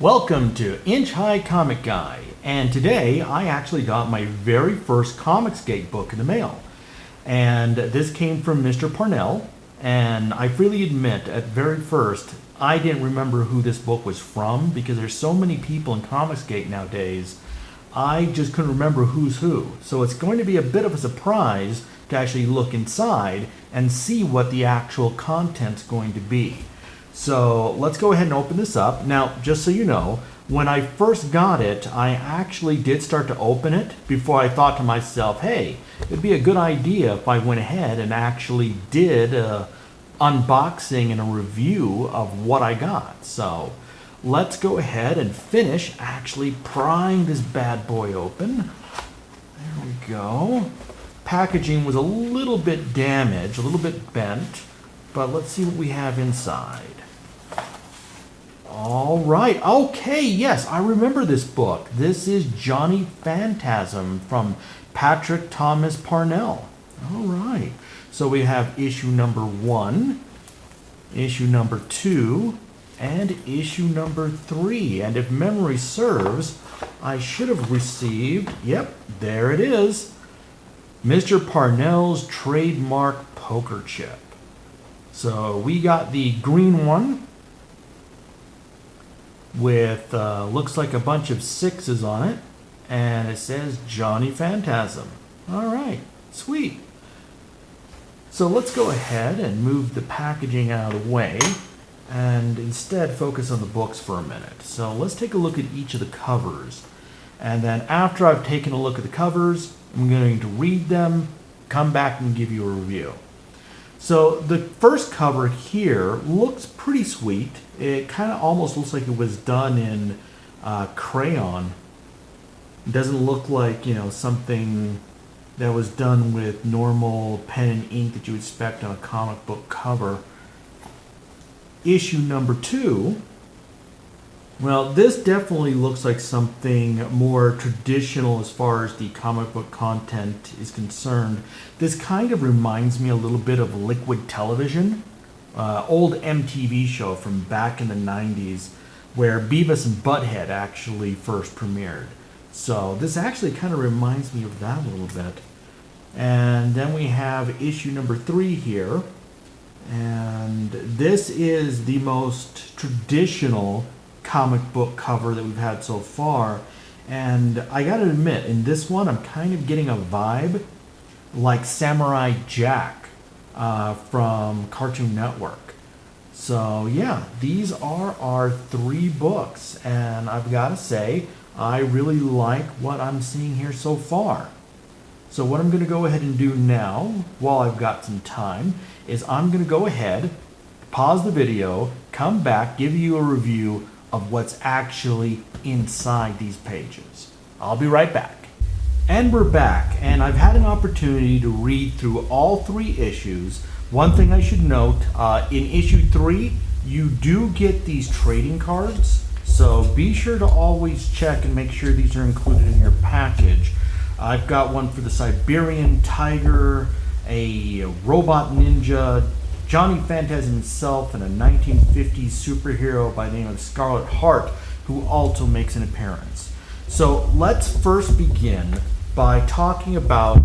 Welcome to Inch High Comic Guy, and today I actually got my very first Comicsgate book in the mail. And this came from Mr. Parnell, and I freely admit at very first I didn't remember who this book was from because there's so many people in Comicsgate nowadays, I just couldn't remember who's who. So it's going to be a bit of a surprise to actually look inside and see what the actual content's going to be. So let's go ahead and open this up. Now, just so you know, when I first got it, I actually did start to open it before I thought to myself, hey, it'd be a good idea if I went ahead and actually did an unboxing and a review of what I got. So let's go ahead and finish actually prying this bad boy open. There we go. Packaging was a little bit damaged, a little bit bent, but let's see what we have inside. All right. Okay, yes, I remember this book. This is Johnny Phantasm from Patrick Thomas Parnell. All right. So we have issue number 1, issue number 2, and issue number 3. And if memory serves, I should have received, yep, there it is, Mr. Parnell's trademark poker chip. So we got the green one with looks like a bunch of 6s on it, and it says Johnny Phantasm. All right, sweet. So let's go ahead and move the packaging out of the way and instead focus on the books for a minute. So let's take a look at each of the covers, and then after I've taken a look at the covers, I'm going to read them, come back and give you a review. So the first cover here looks pretty sweet. It kind of almost looks like it was done in crayon. It doesn't look like, you know, something that was done with normal pen and ink that you would expect on a comic book cover. Issue number 2. Well, this definitely looks like something more traditional as far as the comic book content is concerned. This kind of reminds me a little bit of Liquid Television, old MTV show from back in the 90s where Beavis and Butthead actually first premiered. So this actually kind of reminds me of that a little bit. And then we have issue number 3 here. And this is the most traditional comic book cover that we've had so far, and I gotta admit, in this one I'm kind of getting a vibe like Samurai Jack from Cartoon Network. So yeah, these are our 3 books, and I've got to say I really like what I'm seeing here so far. So what I'm going to go ahead and do now, while I've got some time, is I'm going to go ahead, pause the video, come back, give you a review of what's actually inside these pages. I'll be right back. And we're back, and I've had an opportunity to read through all 3 issues. One thing I should note, in issue 3, you do get these trading cards, so be sure to always check and make sure these are included in your package. I've got one for the Siberian Tiger, a robot ninja, Johnny Phantasm himself, and a 1950s superhero by the name of Scarlet Heart, who also makes an appearance. So let's first begin by talking about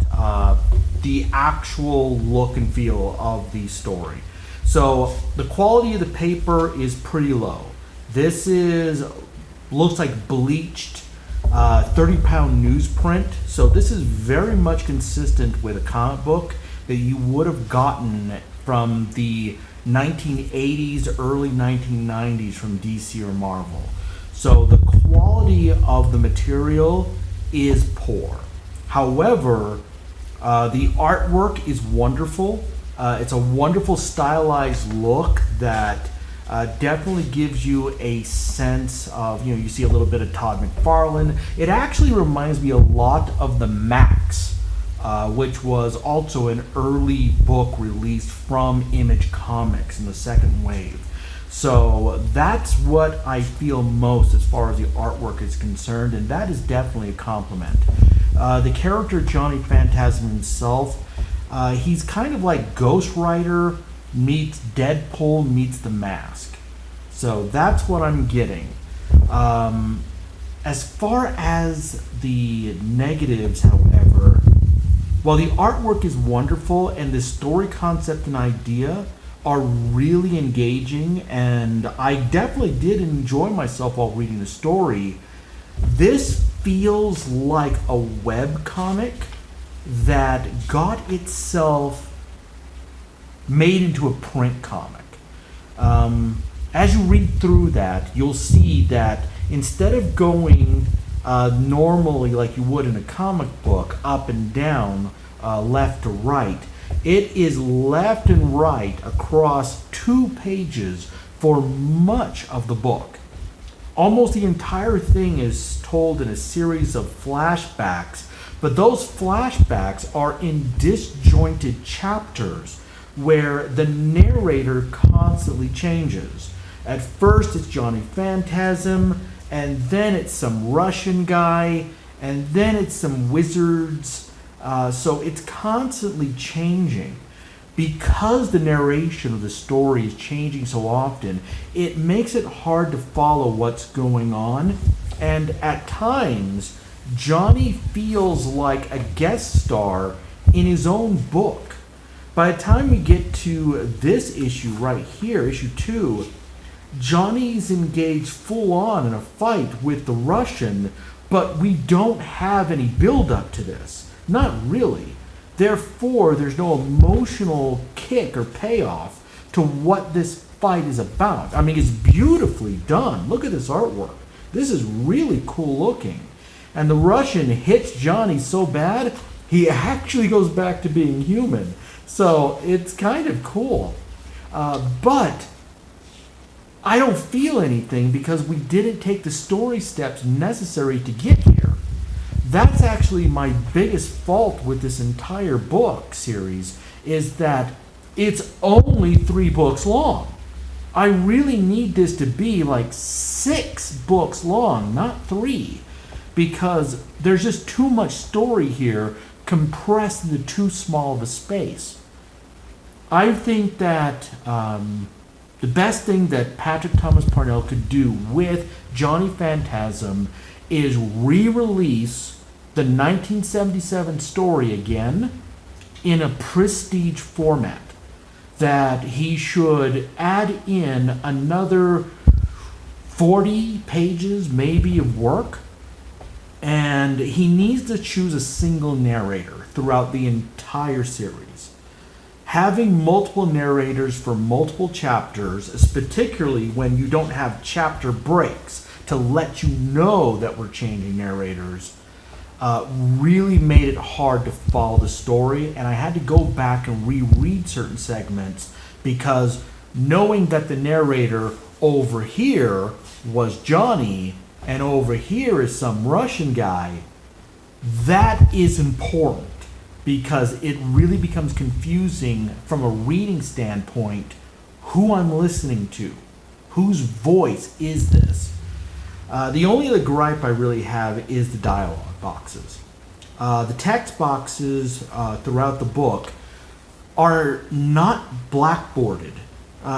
the actual look and feel of the story. So the quality of the paper is pretty low. This looks like bleached 30-pound newsprint. So this is very much consistent with a comic book that you would have gotten from the 1980s, early 1990s from DC or Marvel. So the quality of the material is poor. However, the artwork is wonderful. It's a wonderful stylized look that definitely gives you a sense of, you see a little bit of Todd McFarlane. It actually reminds me a lot of the Max, which was also an early book released from Image Comics in the second wave. So that's what I feel most as far as the artwork is concerned, and that is definitely a compliment. The character Johnny Phantasm himself, he's kind of like Ghost Rider meets Deadpool meets The Mask. So that's what I'm getting. As far as the negatives, however, while the artwork is wonderful and the story concept and idea are really engaging, and I definitely did enjoy myself while reading the story, this feels like a web comic that got itself made into a print comic. As you read through that, you'll see that instead of going normally like you would in a comic book, up and down, left to right, it is left and right across 2 pages for much of the book. Almost the entire thing is told in a series of flashbacks, but those flashbacks are in disjointed chapters where the narrator constantly changes. At first it's Johnny Phantasm, and then it's some Russian guy, and then it's some wizards. So it's constantly changing. Because the narration of the story is changing so often, it makes it hard to follow what's going on. And at times, Johnny feels like a guest star in his own book. By the time we get to this issue right here, issue 2, Johnny's engaged full on in a fight with the Russian, but we don't have any build up to this. Not really. Therefore, there's no emotional kick or payoff to what this fight is about. I mean, it's beautifully done. Look at this artwork. This is really cool looking. And the Russian hits Johnny so bad, he actually goes back to being human. So it's kind of cool. But I don't feel anything because we didn't take the story steps necessary to get here. That's actually my biggest fault with this entire book series, is that it's only 3 books long. I really need this to be like 6 books long, not 3, because there's just too much story here compressed into too small of a space. I think that the best thing that Patrick Thomas Parnell could do with Johnny Phantasm is re-release the 1977 story again in a prestige format. That he should add in another 40 pages maybe of work, and he needs to choose a single narrator throughout the entire series. Having multiple narrators for multiple chapters, particularly when you don't have chapter breaks to let you know that we're changing narrators, really made it hard to follow the story, and I had to go back and reread certain segments because knowing that the narrator over here was Johnny and over here is some Russian guy, that is important because it really becomes confusing from a reading standpoint who I'm listening to, whose voice is this. The only other gripe I really have is the dialogue boxes. The text boxes throughout the book are not blackboarded.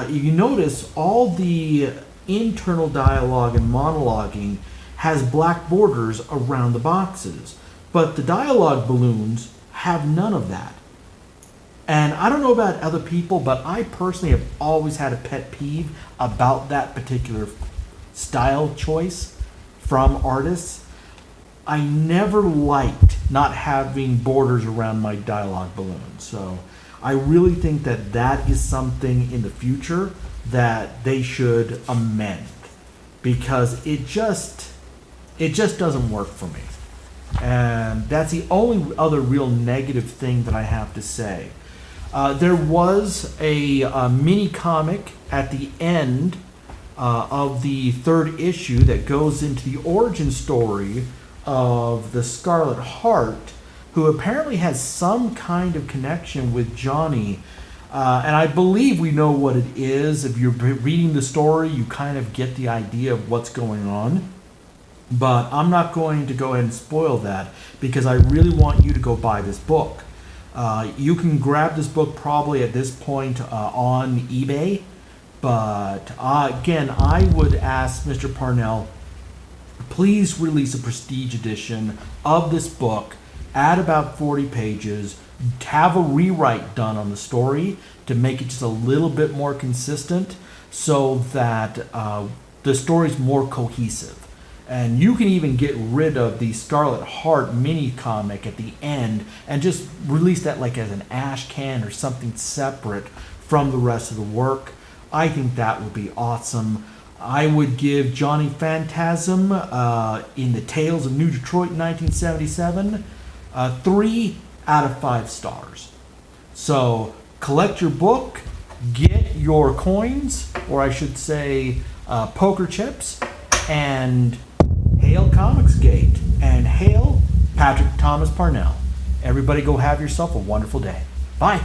You notice all the internal dialogue and monologuing has black borders around the boxes, but the dialogue balloons have none of that. And I don't know about other people, but I personally have always had a pet peeve about that particular style choice from artists. I never liked not having borders around my dialogue balloons. So I really think that that is something in the future that they should amend, because it just doesn't work for me. And that's the only other real negative thing that I have to say. There was a mini comic at the end of the 3rd issue that goes into the origin story of the Scarlet Heart, who apparently has some kind of connection with Johnny. And I believe we know what it is. If you're reading the story, you kind of get the idea of what's going on. But I'm not going to go ahead and spoil that because I really want you to go buy this book. You can grab this book probably at this point on eBay. But again, I would ask Mr. Parnell, please release a prestige edition of this book at about 40 pages. Have a rewrite done on the story to make it just a little bit more consistent so that the story's more cohesive. And you can even get rid of the Scarlet Heart mini comic at the end and just release that like as an ash can or something separate from the rest of the work. I think that would be awesome. I would give Johnny Phantasm in the Tales of New Detroit in 1977 3 out of 5 stars. So collect your book, get your coins, or I should say poker chips, and hail Comicsgate, and hail Patrick Thomas Parnell. Everybody go have yourself a wonderful day. Bye.